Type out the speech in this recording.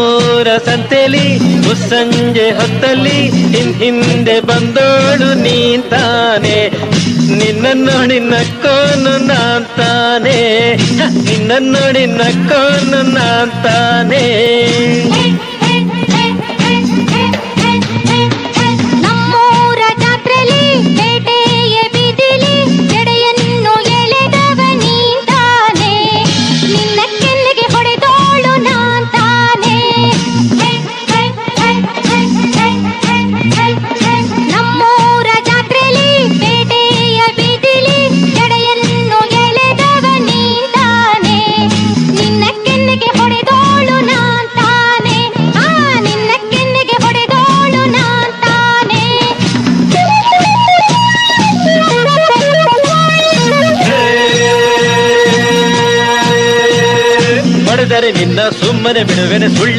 ನಮ್ಮೂರ ಸಂತೆಲಿ ಮುಸ್ಸಂಜೆ ಹೊತ್ತಲ್ಲಿ ಹಿಂದೆ ಬಂದೋಳು ನೀಂತಾನೆ ನಿನ್ನ ನೋಡಿ ನಕ್ಕೋನು ನಾಂತಾನೆ ನಿನ್ನ ನೋಡಿ ನಕ್ಕೋನು ನಾಂತಾನೆ ನಿನ್ನ ಸುಮ್ಮನೆ ಬಿಡುವೆನೆ ಸುಳ್ಳು